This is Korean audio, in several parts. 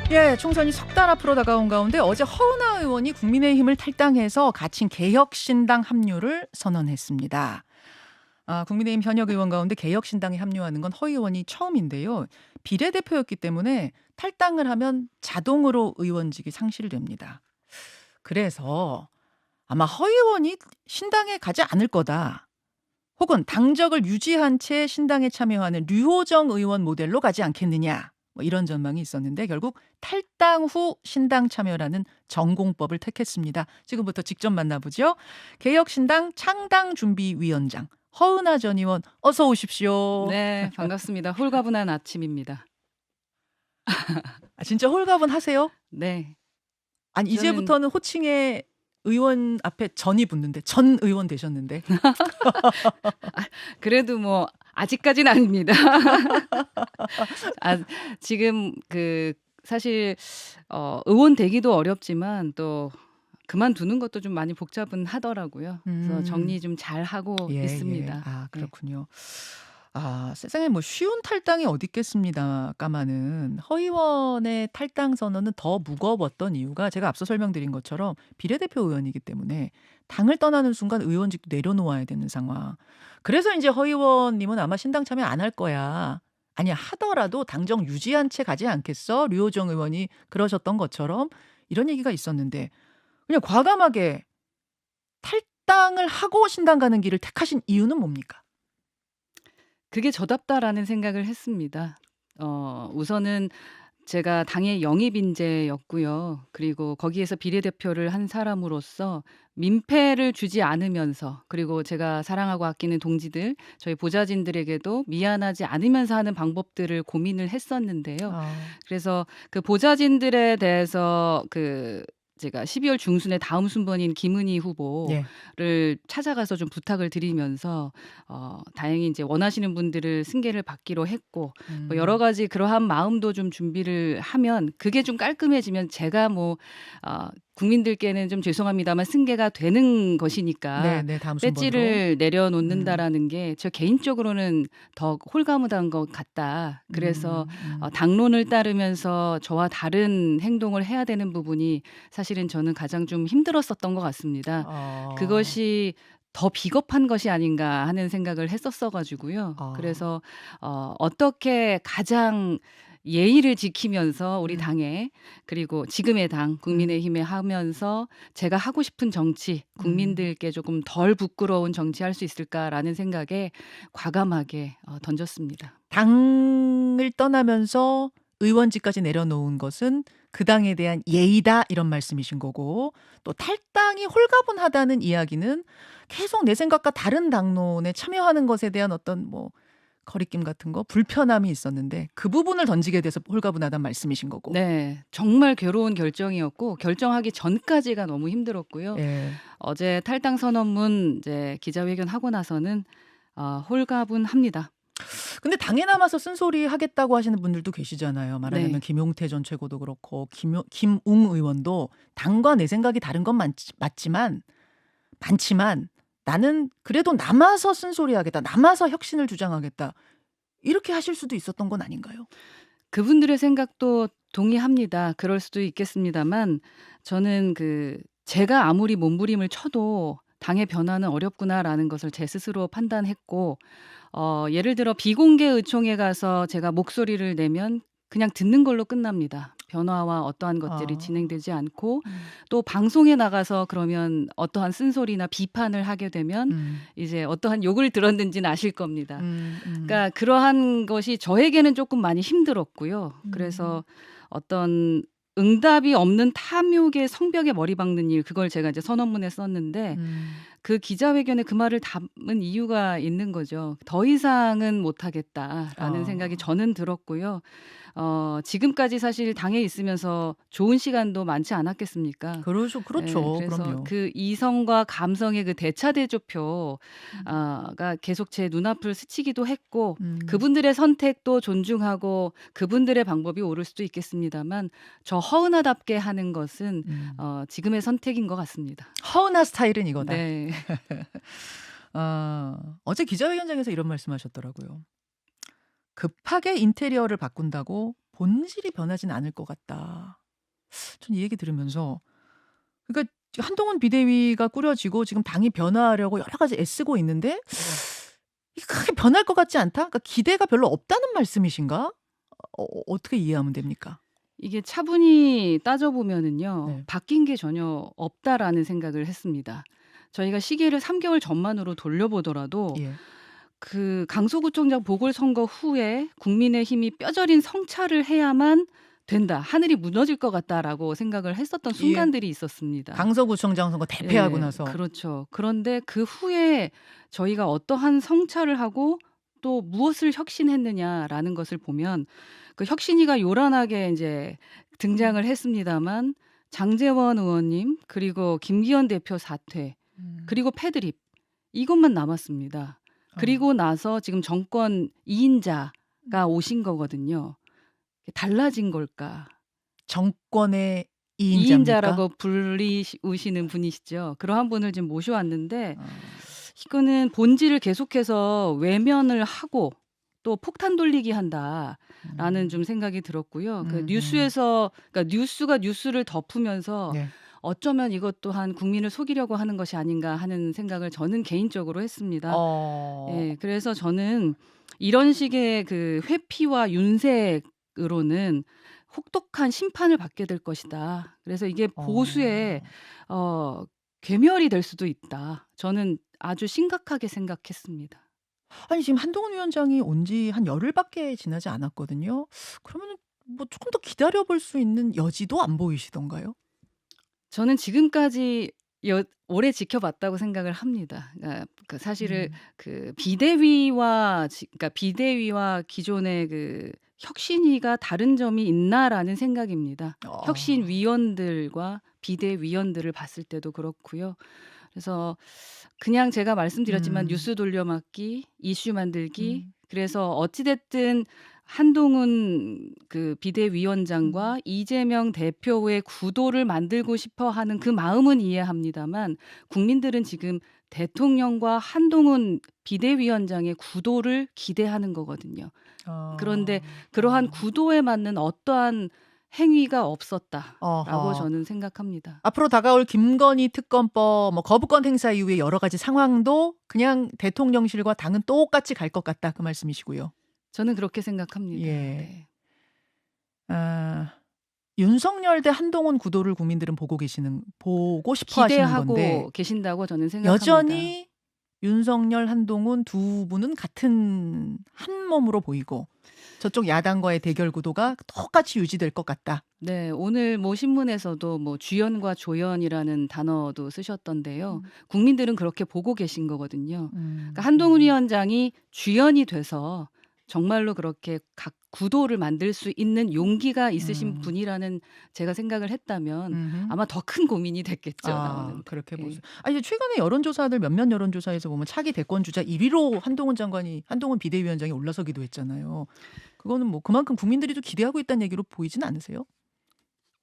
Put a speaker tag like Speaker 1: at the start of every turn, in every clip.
Speaker 1: 예, 총선이 석 달 앞으로 다가온 가운데 어제 허은하 의원이 국민의힘을 탈당해서 가칭 개혁신당 합류를 선언했습니다. 국민의힘 현역 의원 가운데 개혁신당에 합류하는 건 허 의원이 처음인데요. 비례대표였기 때문에 탈당을 하면 자동으로 의원직이 상실됩니다. 그래서 아마 허 의원이 신당에 가지 않을 거다. 혹은 당적을 유지한 채 신당에 참여하는 류호정 의원 모델로 가지 않겠느냐. 뭐 이런 전망이 있었는데 결국 탈당 후 신당 참여라는 전공법을 택했습니다. 지금부터 직접 만나보죠. 개혁신당 창당준비위원장 허은하 전 의원 어서 오십시오.
Speaker 2: 네, 반갑습니다. 홀가분한 아침입니다.
Speaker 1: 진짜 홀가분하세요?
Speaker 2: 네,
Speaker 1: 아니
Speaker 2: 저는
Speaker 1: 이제부터는 호칭에 의원 앞에 전이 붙는데 전 의원 되셨는데.
Speaker 2: 그래도 뭐 아직까지는 아닙니다. 아, 지금 사실 의원 되기도 어렵지만 또 그만두는 것도 좀 많이 복잡은 하더라고요. 그래서 정리 좀 잘 하고
Speaker 1: 예,
Speaker 2: 있습니다.
Speaker 1: 예. 그렇군요. 세상에 뭐 쉬운 탈당이 어디 있겠습니다까마는 허 의원의 탈당 선언은 더 무거웠던 이유가 제가 앞서 설명드린 것처럼 비례대표 의원이기 때문에 당을 떠나는 순간 의원직도 내려놓아야 되는 상황. 그래서 이제 허 의원님은 아마 신당 참여 안 할 거야. 아니야 하더라도 당정 유지한 채 가지 않겠어? 류호정 의원이 그러셨던 것처럼 이런 얘기가 있었는데 그냥 과감하게 탈당을 하고 신당 가는 길을 택하신 이유는 뭡니까?
Speaker 2: 그게 저답다라는 생각을 했습니다. 우선은 제가 당의 영입 인재였고요. 그리고 거기에서 비례대표를 한 사람으로서 민폐를 주지 않으면서 그리고 제가 사랑하고 아끼는 동지들, 저희 보좌진들에게도 미안하지 않으면서 하는 방법들을 고민을 했었는데요.
Speaker 1: 아.
Speaker 2: 그래서 그 보좌진들에 대해서 제가 12월 중순에 다음 순번인 김은희 후보를
Speaker 1: 예.
Speaker 2: 찾아가서 좀 부탁을 드리면서 다행히 이제 원하시는 분들을 승계를 받기로 했고 뭐 여러 가지 그러한 마음도 좀 준비를 하면 그게 좀 깔끔해지면 제가 국민들께는 좀 죄송합니다만 승계가 되는 것이니까
Speaker 1: 네, 다음 순번으로.
Speaker 2: 배지를 내려놓는다라는 게 저 개인적으로는 더 홀가분한 것 같다. 그래서 당론을 따르면서 저와 다른 행동을 해야 되는 부분이 사실은 저는 가장 좀 힘들었었던 것 같습니다. 그것이 더 비겁한 것이 아닌가 하는 생각을 했었어 가지고요. 그래서 어떻게 가장 예의를 지키면서 우리 당에 그리고 지금의 당 국민의힘에 하면서 제가 하고 싶은 정치 국민들께 조금 덜 부끄러운 정치할 수 있을까라는 생각에 과감하게 던졌습니다.
Speaker 1: 당을 떠나면서 의원직까지 내려놓은 것은 그 당에 대한 예의다 이런 말씀이신 거고 또 탈당이 홀가분하다는 이야기는 계속 내 생각과 다른 당론에 참여하는 것에 대한 어떤 뭐 거리낌 같은 거 불편함이 있었는데 그 부분을 던지게 돼서 홀가분하다는 말씀이신 거고.
Speaker 2: 네, 정말 괴로운 결정이었고 결정하기 전까지가 너무 힘들었고요.
Speaker 1: 예.
Speaker 2: 어제 탈당 선언문 이제 기자회견 하고 나서는 홀가분합니다.
Speaker 1: 근데 당에 남아서 쓴소리 하겠다고 하시는 분들도 계시잖아요. 말하자면
Speaker 2: 네.
Speaker 1: 김용태 전 최고도 그렇고 김웅 의원도 당과 내 생각이 다른 건 많지만 나는 그래도 남아서 쓴소리 하겠다. 남아서 혁신을 주장하겠다. 이렇게 하실 수도 있었던 건 아닌가요?
Speaker 2: 그분들의 생각도 동의합니다. 그럴 수도 있겠습니다만 저는 제가 아무리 몸부림을 쳐도 '당의 변화는 어렵구나.'라는 것을 제 스스로 판단했고 예를 들어 비공개 의총에 가서 제가 목소리를 내면 그냥 듣는 걸로 끝납니다. 변화와 어떠한 것들이 진행되지 않고 또 방송에 나가서 그러면 어떠한 쓴소리나 비판을 하게 되면 이제 어떠한 욕을 들었는지는 아실 겁니다. 그러니까 그러한 것이 저에게는 조금 많이 힘들었고요. 그래서 어떤 응답이 없는 탐욕의 성벽에 머리 박는 일 그걸 제가 이제 선언문에 썼는데 그 기자회견에 그 말을 담은 이유가 있는 거죠. '더 이상은 못 하겠다.'라는 생각이 저는 들었고요. 지금까지 사실 당에 있으면서 좋은 시간도 많지 않았겠습니까?
Speaker 1: 그렇죠.
Speaker 2: 그래서
Speaker 1: 그럼요.
Speaker 2: 그 이성과 감성의 그 대차대조표 가 계속 제 눈앞을 스치기도 했고 그분들의 선택도 존중하고 그분들의 방법이 옳을 수도 있겠습니다만 저 허은하답게 하는 것은 지금의 선택인 것 같습니다.
Speaker 1: 허은하 스타일은 이거다.
Speaker 2: 네.
Speaker 1: 어제 기자회견장에서 이런 말씀하셨더라고요. 급하게 인테리어를 바꾼다고 본질이 변하진 않을 것 같다. 전 이 얘기 들으면서 그러니까 한동훈 비대위가 꾸려지고 지금 당이 변화하려고 여러 가지 애쓰고 있는데 이게 크게 변할 것 같지 않다? 그러니까 기대가 별로 없다는 말씀이신가? 어떻게 이해하면 됩니까?
Speaker 2: 이게 차분히 따져보면은요.
Speaker 1: 네.
Speaker 2: 바뀐 게 전혀 없다라는 생각을 했습니다. 저희가 시기를 3개월 전만으로 돌려보더라도
Speaker 1: 예.
Speaker 2: 그 강서구청장 보궐선거 후에 국민의힘이 뼈저린 성찰을 해야만 된다. 하늘이 무너질 것 같다라고 생각을 했었던
Speaker 1: 예.
Speaker 2: 순간들이 있었습니다.
Speaker 1: 강서구청장 선거 대패하고
Speaker 2: 예,
Speaker 1: 나서.
Speaker 2: 그렇죠. 그런데 그 후에 저희가 어떠한 성찰을 하고 또 무엇을 혁신했느냐라는 것을 보면 그 혁신위가 요란하게 이제 등장을 했습니다만 장제원 의원님 그리고 김기현 대표 사퇴 그리고 패드립 이것만 남았습니다. 그리고 나서 지금 정권 2인자가 오신 거거든요. 달라진 걸까?
Speaker 1: 정권의
Speaker 2: 2인자라고 불리우시는 분이시죠. 그러한 분을 지금 모셔왔는데 이거는 본질을 계속해서 외면을 하고 또 폭탄 돌리기 한다라는 좀 생각이 들었고요. 그 뉴스에서 그러니까 뉴스가 뉴스를 덮으면서
Speaker 1: 네.
Speaker 2: 어쩌면 이것 또한 국민을 속이려고 하는 것이 아닌가 하는 생각을 저는 개인적으로 했습니다. 예, 그래서 저는 이런 식의 그 회피와 윤색으로는 혹독한 심판을 받게 될 것이다. 그래서 이게 보수의 괴멸이 될 수도 있다. 저는 아주 심각하게 생각했습니다.
Speaker 1: 아니 지금 한동훈 위원장이 온 지 한 열흘밖에 지나지 않았거든요. 그러면 뭐 조금 더 기다려볼 수 있는 여지도 안 보이시던가요?
Speaker 2: 저는 지금까지 오래 지켜봤다고 생각을 합니다. 그러니까 그 사실은 그 비대위와 그러니까 비대위와 기존의 그 혁신위가 다른 점이 있나라는 생각입니다. 혁신위원들과 비대위원들을 봤을 때도 그렇고요. 그래서 그냥 제가 말씀드렸지만 뉴스 돌려막기, 이슈 만들기. 그래서 어찌됐든 한동훈 그 비대위원장과 이재명 대표의 구도를 만들고 싶어 하는 그 마음은 이해합니다만 국민들은 지금 대통령과 한동훈 비대위원장의 구도를 기대하는 거거든요. 그런데 그러한 구도에 맞는 어떠한 행위가 없었다라고 저는 생각합니다.
Speaker 1: 앞으로 다가올 김건희 특검법 뭐 거부권 행사 이후에 여러 가지 상황도 그냥 대통령실과 당은 똑같이 갈 것 같다 그 말씀이시고요.
Speaker 2: 저는 그렇게 생각합니다.
Speaker 1: 예.
Speaker 2: 네.
Speaker 1: 윤석열 대 한동훈 구도를 국민들은 보고 싶어 하시는
Speaker 2: 기대하고
Speaker 1: 건데
Speaker 2: 계신다고 저는 생각합니다.
Speaker 1: 여전히 윤석열, 한동훈 두 분은 같은 한 몸으로 보이고 저쪽 야당과의 대결 구도가 똑같이 유지될 것 같다.
Speaker 2: 네, 오늘 뭐 신문에서도 뭐 주연과 조연이라는 단어도 쓰셨던데요. 국민들은 그렇게 보고 계신 거거든요. 그러니까 한동훈 위원장이 주연이 돼서 정말로 그렇게 각 구도를 만들 수 있는 용기가 있으신 분이라는 제가 생각을 했다면 아마 더 큰 고민이 됐겠죠. 나오는.
Speaker 1: 그렇게 보세요. 이제 최근에 여론조사들 몇몇 여론조사에서 보면 차기 대권 주자 1위로 한동훈 비대위원장이 올라서기도 했잖아요. 그거는 뭐 그만큼 국민들이 좀 기대하고 있다는 얘기로 보이진 않으세요?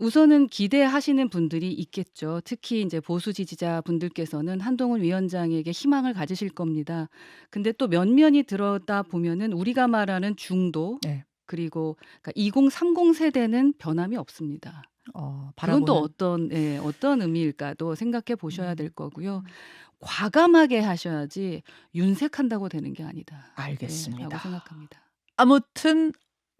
Speaker 2: 우선은 기대하시는 분들이 있겠죠. 특히 이제 보수 지지자 분들께서는 한동훈 위원장에게 희망을 가지실 겁니다. 근데 또 면면이 들어다 보면은 우리가 말하는 중도 그리고 그러니까 2030 세대는 변함이 없습니다. 그건 또 어떤 의미일까도 생각해 보셔야 될 거고요. 과감하게 하셔야지 윤색한다고 되는 게 아니다.
Speaker 1: 알겠습니다.
Speaker 2: 라고 생각합니다.
Speaker 1: 아무튼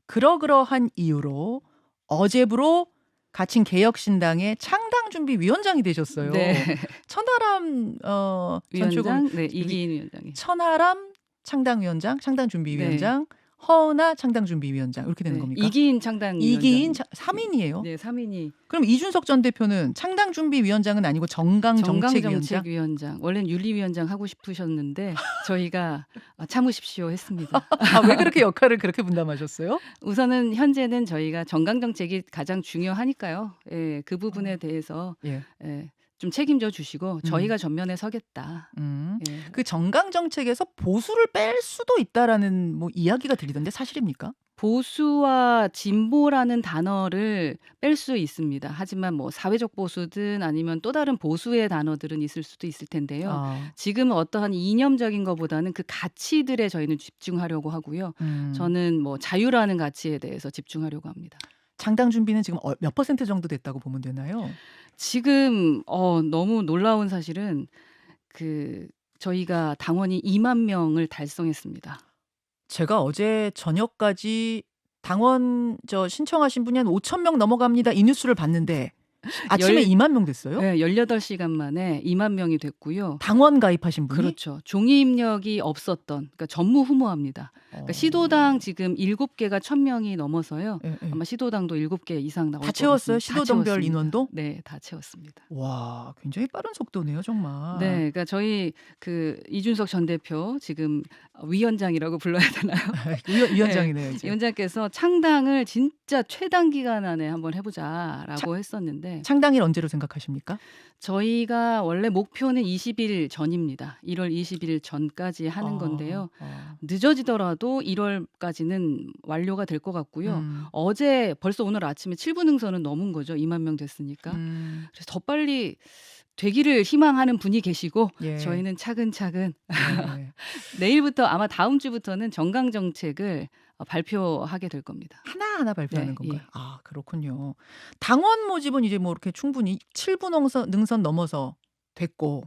Speaker 1: 그러한 이유로 어제부로 가칭 개혁신당의 창당준비위원장이 되셨어요.
Speaker 2: 네.
Speaker 1: 천하람
Speaker 2: 위원장, 이기인 위원장이.
Speaker 1: 천하람 창당위원장, 창당준비위원장, 허은하 창당준비위원장 이렇게 되는 겁니까?
Speaker 2: 이기인 창당위원장.
Speaker 1: 이기인 3인이에요.
Speaker 2: 네, 3인이.
Speaker 1: 그럼 이준석 전 대표는 창당준비위원장은 아니고 정강정책위원장.
Speaker 2: 원래는 윤리위원장 하고 싶으셨는데 저희가 참으십시오 했습니다.
Speaker 1: 왜 그렇게 역할을 그렇게 분담하셨어요?
Speaker 2: 우선은 현재는 저희가 정강정책이 가장 중요하니까요. 예, 그 부분에 대해서 좀 책임져 주시고 저희가 전면에 서겠다.
Speaker 1: 그 정강정책에서 보수를 뺄 수도 있다라는 뭐 이야기가 들리던데 사실입니까?
Speaker 2: 보수와 진보라는 단어를 뺄 수 있습니다. 하지만 뭐 사회적 보수든 아니면 또 다른 보수의 단어들은 있을 수도 있을 텐데요.
Speaker 1: 아.
Speaker 2: 지금은 어떠한 이념적인 것보다는 그 가치들에 저희는 집중하려고 하고요. 저는 뭐 자유라는 가치에 대해서 집중하려고 합니다.
Speaker 1: 창당 준비는 지금 몇 퍼센트 정도 됐다고 보면 되나요?
Speaker 2: 지금 너무 놀라운 사실은 저희가 당원이 2만 명을 달성했습니다.
Speaker 1: 제가 어제 저녁까지 당원 신청하신 분이 한 5천 명 넘어갑니다. 이 뉴스를 봤는데 아침에
Speaker 2: 열
Speaker 1: 2만 명 됐어요?
Speaker 2: 네, 18시간 만에 2만 명이 됐고요.
Speaker 1: 당원 가입하신 분이?
Speaker 2: 그렇죠. 종이 입력이 없었던, 그러니까 전무후무합니다. 그러니까 시도당 지금 7개가 1,000명이 넘어서요.
Speaker 1: 예, 예.
Speaker 2: 아마 시도당도 7개 이상 나올
Speaker 1: 다
Speaker 2: 것
Speaker 1: 채웠어요?
Speaker 2: 같습니다. 다
Speaker 1: 시도당별
Speaker 2: 채웠습니다.
Speaker 1: 인원도?
Speaker 2: 네, 다 채웠습니다.
Speaker 1: 와, 굉장히 빠른 속도네요, 정말.
Speaker 2: 네, 그러니까 저희 이준석 전 대표 지금 위원장이라고 불러야 되나요?
Speaker 1: 위원장이네요, 이제.
Speaker 2: 위원장께서 창당을 진짜 최단 기간 안에 한번 해보자라고 했었는데
Speaker 1: 창당일 언제로 생각하십니까?
Speaker 2: 저희가 원래 목표는 20일 전입니다. 1월 20일 전까지 하는 건데요. 늦어지더라도 1월까지는 완료가 될 것 같고요. 어제 벌써 오늘 아침에 7분 응선은 넘은 거죠. 2만 명 됐으니까. 그래서 더 빨리 되기를 희망하는 분이 계시고
Speaker 1: 예.
Speaker 2: 저희는 차근차근
Speaker 1: 네.
Speaker 2: 내일부터 아마 다음 주부터는 정강 정책을 발표하게 될 겁니다.
Speaker 1: 하나하나 발표하는
Speaker 2: 네,
Speaker 1: 건가요?
Speaker 2: 예.
Speaker 1: 아, 그렇군요. 당원 모집은 이제 뭐 이렇게 충분히 7분 능선 넘어서 됐고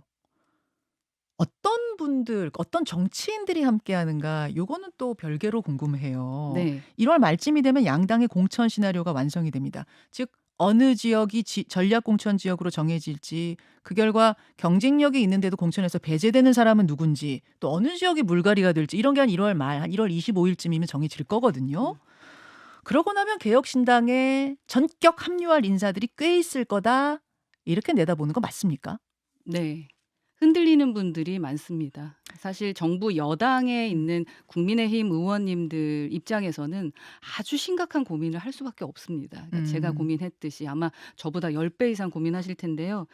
Speaker 1: 어떤 분들, 어떤 정치인들이 함께하는가 요거는 또 별개로 궁금해요.
Speaker 2: 네.
Speaker 1: 1월 말쯤이 되면 양당의 공천 시나리오가 완성이 됩니다. 즉 어느 지역이 전략 공천 지역으로 정해질지, 그 결과 경쟁력이 있는데도 공천에서 배제되는 사람은 누군지, 또 어느 지역이 물갈이가 될지 이런 게 한 1월 말, 한 1월 25일쯤이면 정해질 거거든요. 그러고 나면 개혁신당에 전격 합류할 인사들이 꽤 있을 거다, 이렇게 내다보는 거 맞습니까?
Speaker 2: 네. 흔들리는 분들이 많습니다. 사실 정부 여당에 있는 국민의힘 의원님들 입장에서는 아주 심각한 고민을 할 수밖에 없습니다. 그러니까 제가 고민했듯이 아마 저보다 10배 이상 고민하실 텐데요.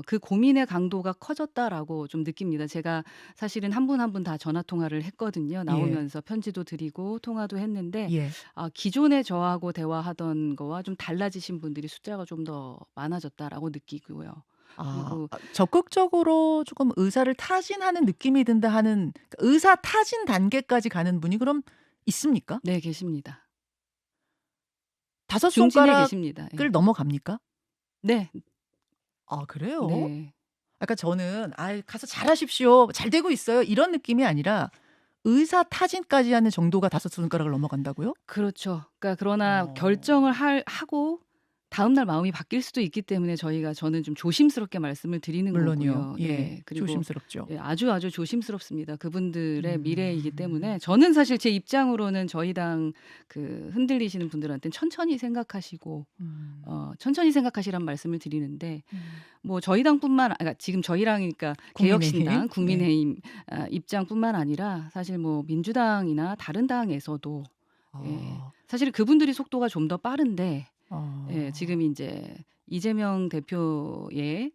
Speaker 2: 그 고민의 강도가 커졌다라고 좀 느낍니다. 제가 사실은 한 분 한 분 다 전화 통화를 했거든요. 나오면서 편지도 드리고 통화도 했는데
Speaker 1: 예.
Speaker 2: 기존에 저하고 대화하던 거와 좀 달라지신 분들이 숫자가 좀 더 많아졌다라고 느끼고요. 그리고
Speaker 1: 적극적으로 조금 의사를 타진하는 느낌이 든다 하는, 의사 타진 단계까지 가는 분이 그럼 있습니까?
Speaker 2: 네, 계십니다.
Speaker 1: 다섯
Speaker 2: 중진에
Speaker 1: 손가락을
Speaker 2: 계십니다. 예.
Speaker 1: 넘어갑니까?
Speaker 2: 네.
Speaker 1: 아, 그래요?
Speaker 2: 네.
Speaker 1: 약간 저는 가서 잘하십시오, 잘 되고 있어요, 이런 느낌이 아니라 의사 타진까지 하는 정도가 다섯 손가락을 넘어간다고요?
Speaker 2: 그렇죠. 그러니까 그러나
Speaker 1: 어.
Speaker 2: 결정을 하고 다음 날 마음이 바뀔 수도 있기 때문에 저는 좀 조심스럽게 말씀을 드리는
Speaker 1: 물론요.
Speaker 2: 거고요.
Speaker 1: 예,
Speaker 2: 네. 그리고
Speaker 1: 조심스럽죠.
Speaker 2: 아주 조심스럽습니다. 그분들의 미래이기 때문에 저는 사실 제 입장으로는 저희 당 흔들리시는 분들한테는 천천히 생각하시고 천천히 생각하시란 말씀을 드리는데 뭐 저희 당뿐만 그러니까 지금 저희랑이니까 개혁신당, 국민의힘 입장뿐만 아니라 사실 뭐 민주당이나 다른 당에서도 사실 그분들이 속도가 좀 더 빠른데 지금 이제 이재명 대표의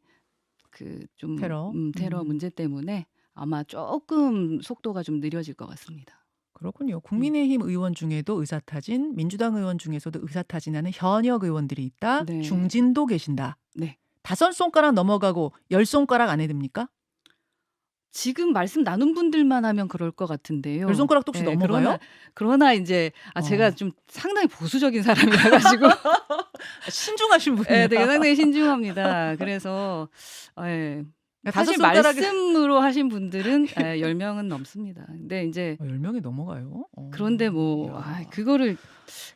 Speaker 2: 테러 문제 때문에 아마 조금 속도가 좀 느려질 것 같습니다.
Speaker 1: 그렇군요. 국민의힘 의원 중에도 의사타진, 민주당 의원 중에서도 의사타진하는 현역 의원들이 있다.
Speaker 2: 네.
Speaker 1: 중진도 계신다.
Speaker 2: 네.
Speaker 1: 5손가락 넘어가고 10손가락 안에 듭니까?
Speaker 2: 지금 말씀 나눈 분들만 하면 그럴 것 같은데요.
Speaker 1: 10손가락도 혹시 넘어가요?
Speaker 2: 그러나 이제 제가 좀 상당히 보수적인 사람이라 가지고
Speaker 1: 신중하신 분이에요.
Speaker 2: 네, 되게 상당히 신중합니다. 그래서 사실
Speaker 1: 5손가락이
Speaker 2: 말씀으로 하신 분들은 10명은 넘습니다. 근데 이제
Speaker 1: 10명이 넘어가요?
Speaker 2: 그런데 뭐 그거를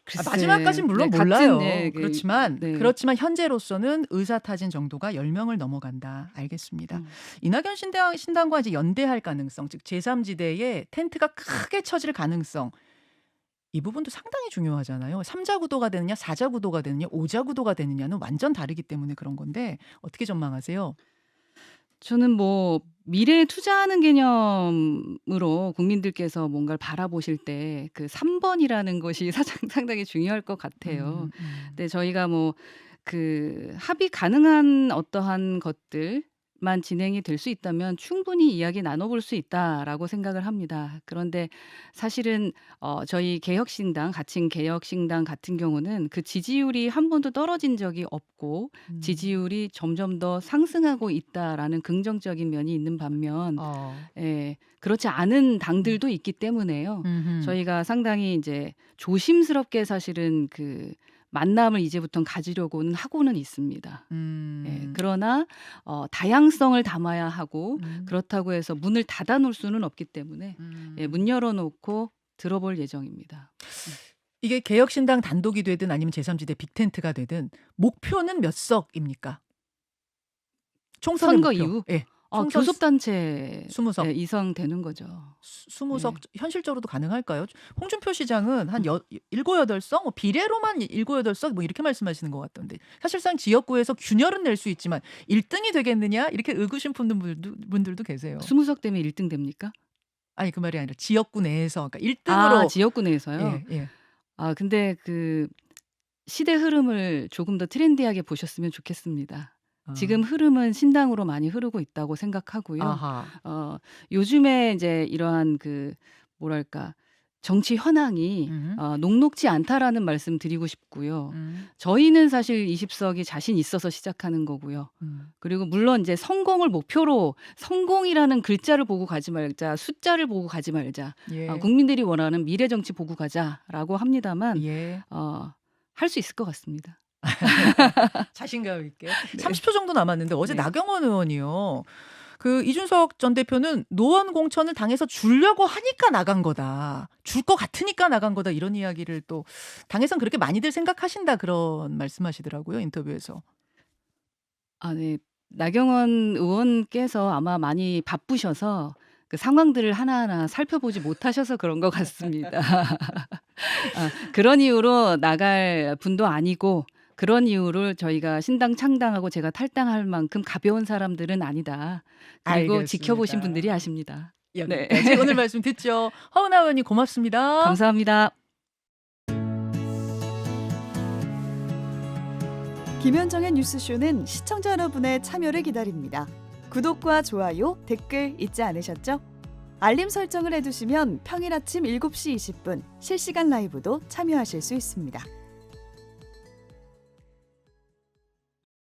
Speaker 2: 글쎄,
Speaker 1: 마지막까지는 물론
Speaker 2: 네,
Speaker 1: 몰라요.
Speaker 2: 같은,
Speaker 1: 그렇지만
Speaker 2: 네.
Speaker 1: 그렇지만 현재로서는 의사타진 정도가 10명을 넘어간다. 알겠습니다. 이낙연 신당과 이제 연대할 가능성, 즉 제3지대에 텐트가 크게 쳐질 가능성, 이 부분도 상당히 중요하잖아요. 3자 구도가 되느냐, 4자 구도가 되느냐, 5자 구도가 되느냐는 완전 다르기 때문에 그런 건데 어떻게 전망하세요?
Speaker 2: 저는 뭐 미래에 투자하는 개념으로 국민들께서 뭔가를 바라보실 때 3번이라는 것이 상당히 중요할 것 같아요. 근데 저희가 뭐 합의 가능한 어떠한 것들 만 진행이 될 수 있다면 충분히 이야기 나눠볼 수 있다라고 생각을 합니다. 그런데 사실은 저희 개혁신당, 가칭 개혁신당 같은 경우는 그 지지율이 한 번도 떨어진 적이 없고 지지율이 점점 더 상승하고 있다라는 긍정적인 면이 있는 반면 예, 그렇지 않은 당들도 있기 때문에요. 저희가 상당히 이제 조심스럽게 사실은 그 만남을 이제부터는 가지려고는 하고는 있습니다. 예, 그러나 다양성을 담아야 하고 그렇다고 해서 문을 닫아 놓을 수는 없기 때문에 예, 문 열어놓고 들어볼 예정입니다.
Speaker 1: 이게 개혁신당 단독이 되든 아니면 제3지대 빅텐트가 되든 목표는 몇 석입니까? 총선의
Speaker 2: 선거
Speaker 1: 목표.
Speaker 2: 이후
Speaker 1: 예. 총선
Speaker 2: 교섭단체
Speaker 1: 20석.
Speaker 2: 예, 이성되는 거죠.
Speaker 1: 20석 현실적으로도 가능할까요? 홍준표 시장은 한 7, 8석, 뭐 비례로만 7, 8석 뭐 이렇게 말씀하시는 것 같던데 사실상 지역구에서 균열은 낼 수 있지만 1등이 되겠느냐 이렇게 의구심 푸는 분들도 계세요.
Speaker 2: 20석 되면 1등 됩니까?
Speaker 1: 아니 그 말이 아니라 지역구 내에서 그러니까 1등으로
Speaker 2: 지역구 내에서요?
Speaker 1: 예, 예.
Speaker 2: 근데 그 시대 흐름을 조금 더 트렌디하게 보셨으면 좋겠습니다. 지금 흐름은 신당으로 많이 흐르고 있다고 생각하고요.
Speaker 1: 아하.
Speaker 2: 요즘에 이제 이러한 그 뭐랄까 정치 현황이 녹록지 않다라는 말씀 드리고 싶고요. 저희는 사실 20석이 자신 있어서 시작하는 거고요. 그리고 물론 이제 성공을 목표로 성공이라는 글자를 보고 가지 말자, 숫자를 보고 가지 말자.
Speaker 1: 예.
Speaker 2: 국민들이 원하는 미래 정치 보고 가자라고 합니다만
Speaker 1: 예.
Speaker 2: 할 수 있을 것 같습니다.
Speaker 1: 자신감 있게. 30초 정도 남았는데 어제 나경원 의원이요. 그 이준석 전 대표는 노원 공천을 당에서 주려고 하니까 나간 거다. 줄 것 같으니까 나간 거다. 이런 이야기를 또 당에선 그렇게 많이들 생각하신다 그런 말씀하시더라고요. 인터뷰에서.
Speaker 2: 네. 나경원 의원께서 아마 많이 바쁘셔서 그 상황들을 하나하나 살펴보지 못하셔서 그런 것 같습니다. 그런 이유로 나갈 분도 아니고 그런 이유로 저희가 신당 창당하고 제가 탈당할 만큼 가벼운 사람들은 아니다. 그리고
Speaker 1: 알겠습니다.
Speaker 2: 지켜보신 분들이 아십니다. 네.
Speaker 1: 오늘 말씀 듣죠. 허은하 의원님 고맙습니다.
Speaker 2: 감사합니다.
Speaker 3: 김현정의 뉴스쇼는 시청자 여러분의 참여를 기다립니다. 구독과 좋아요, 댓글 잊지 않으셨죠? 알림 설정을 해두시면 평일 아침 7시 20분 실시간 라이브도 참여하실 수 있습니다.